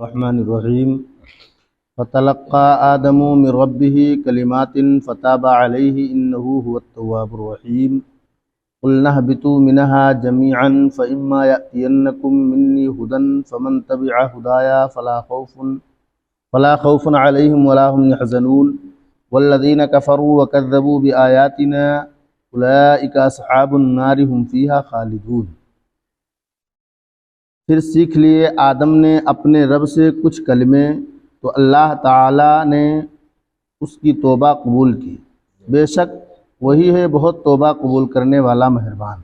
الرحمن الرحیم فتلقى آدم من ربه کلمات فتاب علیہ انہ هو التواب الرحیم قلنا اهبطوا منها جميعا فإما يأتينكم مني هدى فمن تبع هدايا فلا خوف عليهم ولا هم يحزنون والذين كفروا وكذبوا بآياتنا أولئك أصحاب النار هم فيها خالدون۔ پھر سیکھ لیے آدم نے اپنے رب سے کچھ کلمے تو اللہ تعالیٰ نے اس کی توبہ قبول کی، بے شک وہی ہے بہت توبہ قبول کرنے والا مہربان۔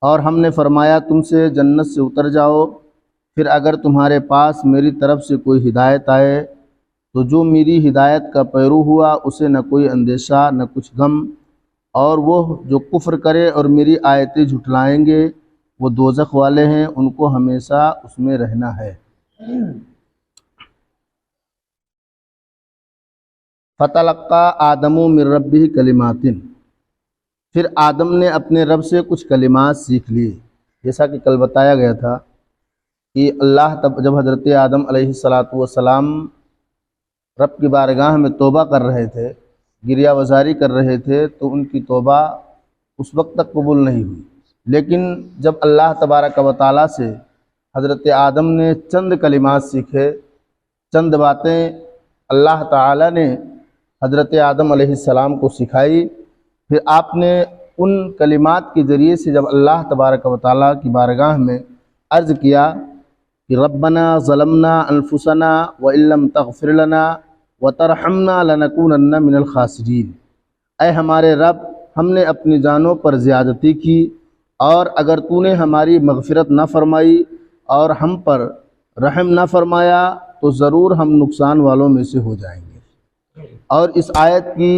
اور ہم نے فرمایا تم سے جنت سے اتر جاؤ، پھر اگر تمہارے پاس میری طرف سے کوئی ہدایت آئے تو جو میری ہدایت کا پیرو ہوا اسے نہ کوئی اندیشہ نہ کچھ غم، اور وہ جو کفر کرے اور میری آیتیں جھٹلائیں گے وہ دوزخ والے ہیں، ان کو ہمیشہ اس میں رہنا ہے۔ فتلقى آدم من ربه کلمات، پھر آدم نے اپنے رب سے کچھ کلمات سیکھ لیے۔ جیسا کہ کل بتایا گیا تھا کہ جب حضرت آدم علیہ السلام رب کی بارگاہ میں توبہ کر رہے تھے، گریہ وزاری کر رہے تھے، تو ان کی توبہ اس وقت تک قبول نہیں ہوئی، لیکن جب اللہ تبارک و تعالیٰ سے حضرت آدم نے چند کلمات سیکھے، چند باتیں اللہ تعالیٰ نے حضرت آدم علیہ السلام کو سکھائی، پھر آپ نے ان کلمات کے ذریعے سے جب اللہ تبارک و تعالیٰ کی بارگاہ میں عرض کیا کہ ربنا ظلمنا انفسنا وان لم تغفر لنا وترحمنا لنکونن من الخاسرین، اے ہمارے رب ہم نے اپنی جانوں پر زیادتی کی، اور اگر تو نے ہماری مغفرت نہ فرمائی اور ہم پر رحم نہ فرمایا تو ضرور ہم نقصان والوں میں سے ہو جائیں گے۔ اور اس آیت کی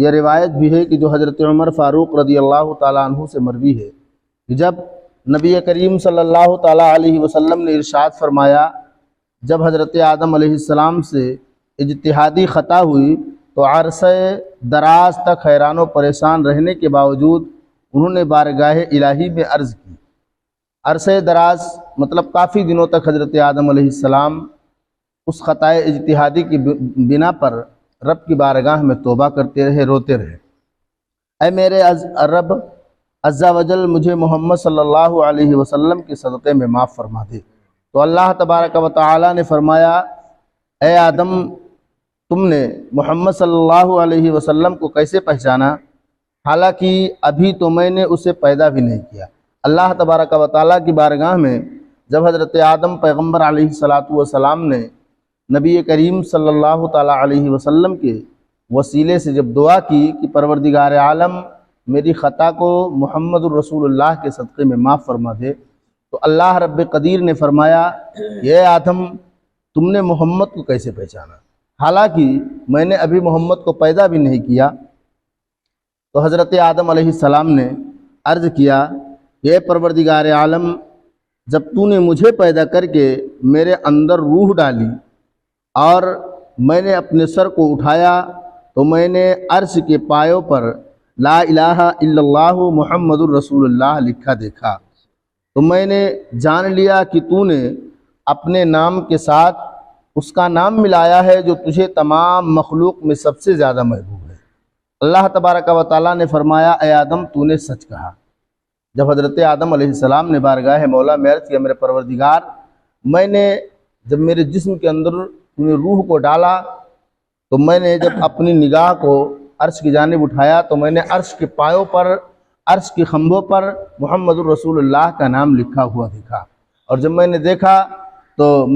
یہ روایت بھی ہے کہ جو حضرت عمر فاروق رضی اللہ تعالیٰ عنہ سے مروی ہے کہ جب نبی کریم صلی اللہ تعالیٰ علیہ وسلم نے ارشاد فرمایا، جب حضرت آدم علیہ السلام سے اجتہادی خطا ہوئی تو عرصہ دراز تک حیران و پریشان رہنے کے باوجود انہوں نے بارگاہ الہی میں عرض کی۔ عرصہ دراز مطلب کافی دنوں تک حضرت آدم علیہ السلام اس خطائے اجتہادی کی بنا پر رب کی بارگاہ میں توبہ کرتے رہے، روتے رہے، اے میرے رب عز و جل مجھے محمد صلی اللہ علیہ وسلم کے صدقے میں معاف فرما دے۔ تو اللہ تبارک و تعالیٰ نے فرمایا، اے آدم تم نے محمد صلی اللہ علیہ وسلم کو کیسے پہچانا، حالانکہ ابھی تو میں نے اسے پیدا بھی نہیں کیا۔ اللہ تبارک و تعالیٰ کی بارگاہ میں جب حضرت آدم پیغمبر علیہ السلام نے نبی کریم صلی اللہ تعالیٰ علیہ وسلم کے وسیلے سے جب دعا کی کہ پروردگار عالم میری خطا کو محمد الرسول اللہ کے صدقے میں معاف فرما دے، تو اللہ رب قدیر نے فرمایا، یہ آدم تم نے محمد کو کیسے پہچانا، حالانکہ میں نے ابھی محمد کو پیدا بھی نہیں کیا۔ تو حضرت آدم علیہ السلام نے عرض کیا کہ پروردگار عالم جب تو نے مجھے پیدا کر کے میرے اندر روح ڈالی اور میں نے اپنے سر کو اٹھایا تو میں نے عرش کے پایوں پر لا الہ الا اللہ محمد الرسول اللہ لکھا دیکھا، تو میں نے جان لیا کہ تو نے اپنے نام کے ساتھ اس کا نام ملایا ہے جو تجھے تمام مخلوق میں سب سے زیادہ محبوب ہے۔ اللہ تبارک و تعالیٰ نے فرمایا، اے آدم تو نے سچ کہا۔ جب حضرت آدم علیہ السلام نے بارگاہ مولا میں عرض کیا، میرے پروردگار میں نے جب میرے جسم کے اندر تو نے روح کو ڈالا تو میں نے جب اپنی نگاہ کو عرش کی جانب اٹھایا تو میں نے عرش کے پایوں پر، عرش کے خمبوں پر محمد الرسول اللہ کا نام لکھا ہوا دیکھا، اور جب میں نے دیکھا تو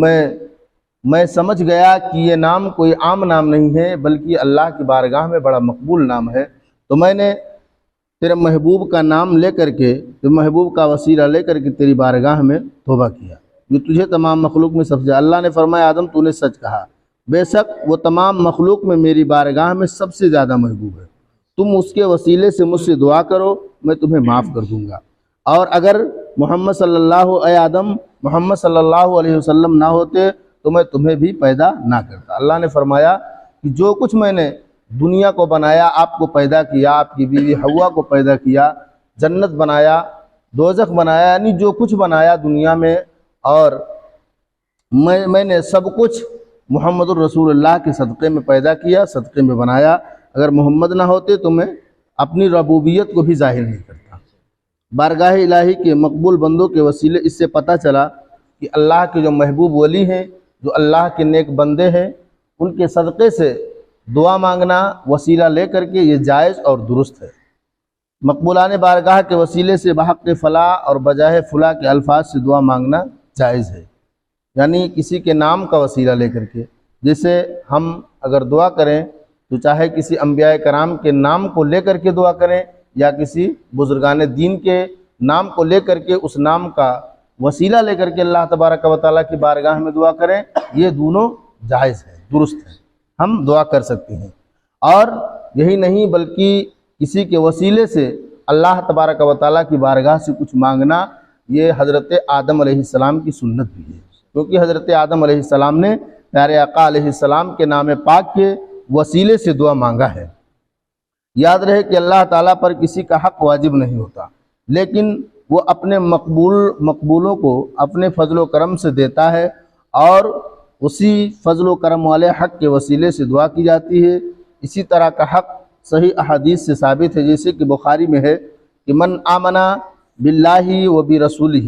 میں سمجھ گیا کہ یہ نام کوئی عام نام نہیں ہے بلکہ اللہ کی بارگاہ میں بڑا مقبول نام ہے۔ تو میں نے تیرے محبوب کا نام لے کر کے، محبوب کا وسیلہ لے کر کے تیری بارگاہ میں توبہ کیا جو تجھے تمام مخلوق میں سب سے۔ اللہ نے فرمایا، آدم تو نے سچ کہا، بے شک وہ تمام مخلوق میں میری بارگاہ میں سب سے زیادہ محبوب ہے، تم اس کے وسیلے سے مجھ سے دعا کرو میں تمہیں معاف کر دوں گا، اور اگر محمد صلی اللہ علیہ وسلم نہ ہوتے تو میں تمہیں بھی پیدا نہ کرتا۔ اللہ نے فرمایا کہ جو کچھ میں نے دنیا کو بنایا، آپ کو پیدا کیا، آپ کی بیوی حوا کو پیدا کیا، جنت بنایا، دوزخ بنایا، یعنی جو کچھ بنایا دنیا میں اور میں نے سب کچھ محمد الرسول اللہ کے صدقے میں پیدا کیا، صدقے میں بنایا، اگر محمد نہ ہوتے تو میں اپنی ربوبیت کو بھی ظاہر نہیں کرتا۔ بارگاہ الہی کے مقبول بندوں کے وسیلے اس سے پتہ چلا کہ اللہ کے جو محبوب ولی ہیں، جو اللہ کے نیک بندے ہیں، ان کے صدقے سے دعا مانگنا وسیلہ لے کر کے یہ جائز اور درست ہے۔ مقبولان بارگاہ کے وسیلے سے بحق فلاح اور بجائے فلاح کے الفاظ سے دعا مانگنا جائز ہے، یعنی کسی کے نام کا وسیلہ لے کر کے، جیسے ہم اگر دعا کریں تو چاہے کسی انبیاء کرام کے نام کو لے کر کے دعا کریں یا کسی بزرگان دین کے نام کو لے کر کے اس نام کا وسیلہ لے کر کے اللہ تبارک و تعالیٰ کی بارگاہ میں دعا کریں، یہ دونوں جائز ہے، درست ہے، ہم دعا کر سکتے ہیں۔ اور یہی نہیں بلکہ کسی کے وسیلے سے اللہ تبارک و تعالیٰ کی بارگاہ سے کچھ مانگنا، یہ حضرت آدم علیہ السلام کی سنت بھی ہے، کیونکہ حضرت آدم علیہ السلام نے پیارے آقا علیہ السلام کے نام پاک کے وسیلے سے دعا مانگا ہے۔ یاد رہے کہ اللہ تعالیٰ پر کسی کا حق واجب نہیں ہوتا، لیکن وہ اپنے مقبولوں کو اپنے فضل و کرم سے دیتا ہے، اور اسی فضل و کرم والے حق کے وسیلے سے دعا کی جاتی ہے۔ اسی طرح کا حق صحیح احادیث سے ثابت ہے، جیسے کہ بخاری میں ہے کہ من آمنا باللہ و برسولہ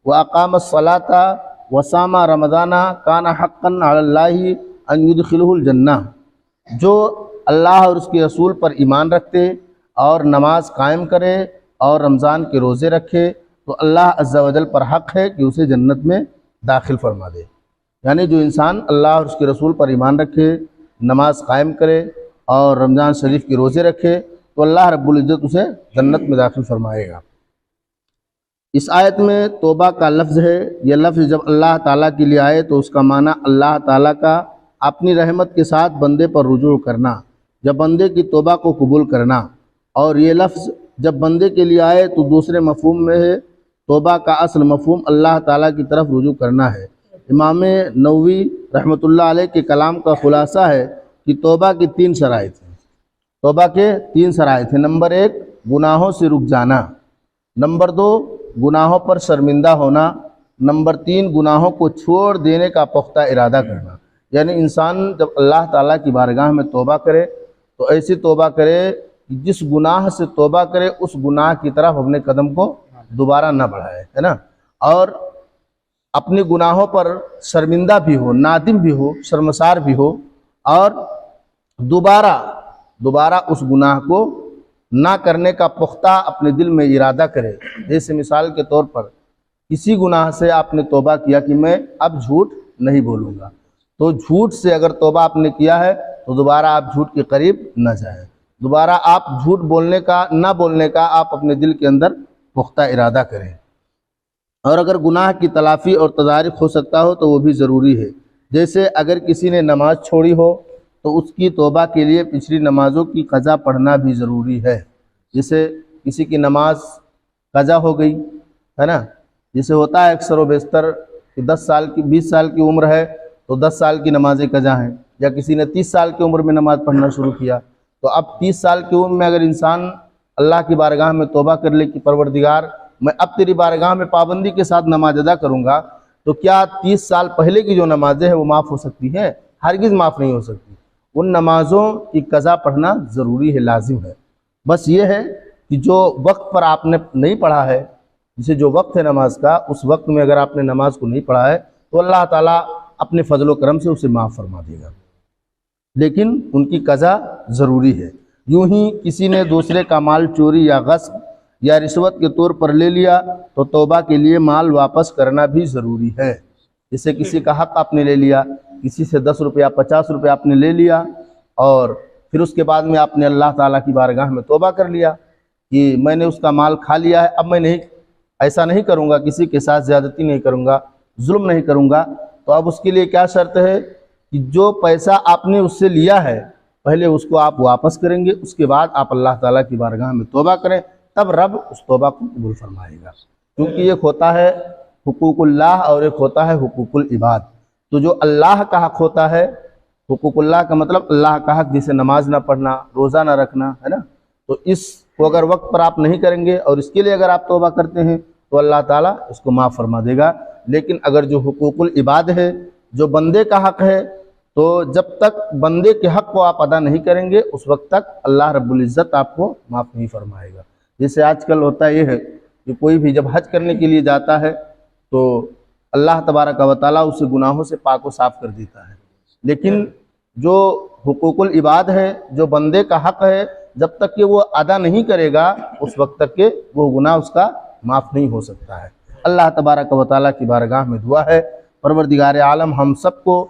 واقام الصلاۃ وصام رمضان کان حقا علی اللہ ان یدخلہ الجنہ، جو اللہ اور اس کے رسول پر ایمان رکھتے اور نماز قائم کرے اور رمضان کے روزے رکھے تو اللہ عز و جل پر حق ہے کہ اسے جنت میں داخل فرما دے۔ یعنی جو انسان اللہ اور اس کے رسول پر ایمان رکھے، نماز قائم کرے اور رمضان شریف کے روزے رکھے تو اللہ رب العزت اسے جنت میں داخل فرمائے گا۔ اس آیت میں توبہ کا لفظ ہے، یہ لفظ جب اللہ تعالیٰ کے لیے آئے تو اس کا معنی اللہ تعالیٰ کا اپنی رحمت کے ساتھ بندے پر رجوع کرنا، جب بندے کی توبہ کو قبول کرنا، اور یہ لفظ جب بندے کے لیے آئے تو دوسرے مفہوم میں ہے، توبہ کا اصل مفہوم اللہ تعالیٰ کی طرف رجوع کرنا ہے۔ امام نووی رحمۃ اللہ علیہ کے کلام کا خلاصہ ہے کہ توبہ کی 3 شرائط ہیں، توبہ کے 3 شرائط ہیں۔ نمبر 1 گناہوں سے رک جانا، نمبر 2 گناہوں پر شرمندہ ہونا، نمبر 3 گناہوں کو چھوڑ دینے کا پختہ ارادہ کرنا۔ یعنی انسان جب اللہ تعالیٰ کی بارگاہ میں توبہ کرے تو ایسی توبہ کرے کہ جس گناہ سے توبہ کرے اس گناہ کی طرف اپنے قدم کو دوبارہ نہ بڑھائے، ہے نا، اور اپنے گناہوں پر شرمندہ بھی ہو، نادم بھی ہو، شرمسار بھی ہو، اور دوبارہ اس گناہ کو نہ کرنے کا پختہ اپنے دل میں ارادہ کرے۔ جیسے مثال کے طور پر کسی گناہ سے آپ نے توبہ کیا کہ میں اب جھوٹ نہیں بولوں گا، تو جھوٹ سے اگر توبہ آپ نے کیا ہے تو دوبارہ آپ جھوٹ کے قریب نہ جائیں، دوبارہ آپ جھوٹ نہ بولنے کا آپ اپنے دل کے اندر پختہ ارادہ کریں۔ اور اگر گناہ کی تلافی اور تدارک ہو سکتا ہو تو وہ بھی ضروری ہے، جیسے اگر کسی نے نماز چھوڑی ہو تو اس کی توبہ کے لیے پچھلی نمازوں کی قضا پڑھنا بھی ضروری ہے۔ جیسے کسی کی نماز قضا ہو گئی ہے نا، جیسے ہوتا ہے اکثر و بیشتر کہ 20 سال کی عمر ہے تو 10 سال کی نمازیں قضا ہیں، یا کسی نے 30 سال کی عمر میں نماز پڑھنا شروع کیا، تو اب 30 سال کی عمر میں اگر انسان اللہ کی بارگاہ میں توبہ کر لے کہ پروردگار میں اب تیری بارگاہ میں پابندی کے ساتھ نماز ادا کروں گا، تو کیا 30 سال پہلے کی جو نمازیں ہیں وہ معاف ہو سکتی ہیں؟ ہرگز معاف نہیں ہو سکتی۔ ان نمازوں کی قضا پڑھنا ضروری ہے، لازم ہے۔ بس یہ ہے کہ جو وقت پر آپ نے نہیں پڑھا ہے، جسے جو وقت ہے نماز کا، اس وقت میں اگر آپ نے نماز کو نہیں پڑھا ہے تو اللہ تعالیٰ اپنے فضل و کرم سے اسے معاف فرما دے گا، لیکن ان کی قضا ضروری ہے۔ یوں ہی کسی نے دوسرے کا مال چوری یا غصب یا رشوت کے طور پر لے لیا تو توبہ کے لیے مال واپس کرنا بھی ضروری ہے۔ جیسے کسی کا حق آپ نے لے لیا، کسی سے 10 روپیہ 50 روپیہ آپ نے لے لیا، اور پھر اس کے بعد میں آپ نے اللہ تعالیٰ کی بارگاہ میں توبہ کر لیا کہ میں نے اس کا مال کھا لیا ہے، اب میں ایسا نہیں کروں گا، کسی کے ساتھ زیادتی نہیں کروں گا، ظلم نہیں کروں گا۔ تو اب اس کے لیے کیا شرط ہے کہ جو پیسہ آپ نے اس سے لیا ہے پہلے اس کو آپ واپس کریں گے، اس کے بعد آپ اللہ تعالیٰ کی بارگاہ میں توبہ کریں، تب رب اس توبہ کو قبول فرمائے گا۔ کیونکہ ایک ہوتا ہے حقوق اللہ اور ایک ہوتا ہے حقوق العباد۔ تو جو اللہ کا حق ہوتا ہے، حقوق اللہ کا مطلب اللہ کا حق، جسے نماز نہ پڑھنا، روزہ نہ رکھنا، ہے نا، تو اس کو اگر وقت پر آپ نہیں کریں گے اور اس کے لیے اگر آپ توبہ کرتے ہیں تو اللہ تعالیٰ اس کو معاف فرما دے گا۔ لیکن اگر جو حقوق العباد ہے، جو بندے کا حق ہے، تو جب تک بندے کے حق کو آپ ادا نہیں کریں گے اس وقت تک اللہ رب العزت آپ کو معاف نہیں فرمائے گا۔ جیسے آج کل ہوتا یہ ہے کہ کوئی بھی جب حج کرنے کے لیے جاتا ہے تو اللہ تبارک و تعالیٰ اسے گناہوں سے پاک و صاف کر دیتا ہے، لیکن جو حقوق العباد ہے، جو بندے کا حق ہے، جب تک کہ وہ ادا نہیں کرے گا اس وقت تک کہ وہ گناہ اس کا معاف نہیں ہو سکتا ہے۔ اللہ تبارک و تعالیٰ کی بارگاہ میں دعا ہے، پروردگار عالم ہم سب کو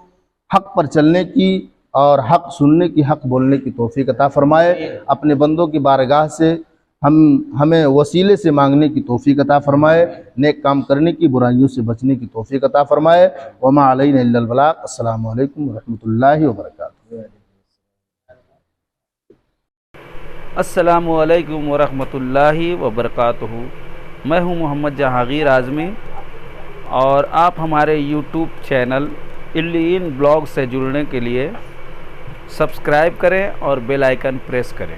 حق پر چلنے کی اور حق سننے کی، حق بولنے کی توفیق عطا فرمائے۔ اپنے بندوں کی بارگاہ سے ہمیں وسیلے سے مانگنے کی توفیق عطا فرمائے، نیک کام کرنے کی، برائیوں سے بچنے کی توفیق عطا فرمائے۔ وما علینا الا البلاغ۔ السلام علیکم ورحمۃ اللہ وبرکاتہ۔ السلام علیکم ورحمۃ اللہ وبرکاتہ۔ میں ہوں محمد جہانگیر اعظمی اور آپ ہمارے یوٹیوب چینل علیین بلاگ سے جڑنے کے لیے سبسکرائب کریں اور بیل آئیکن پریس کریں۔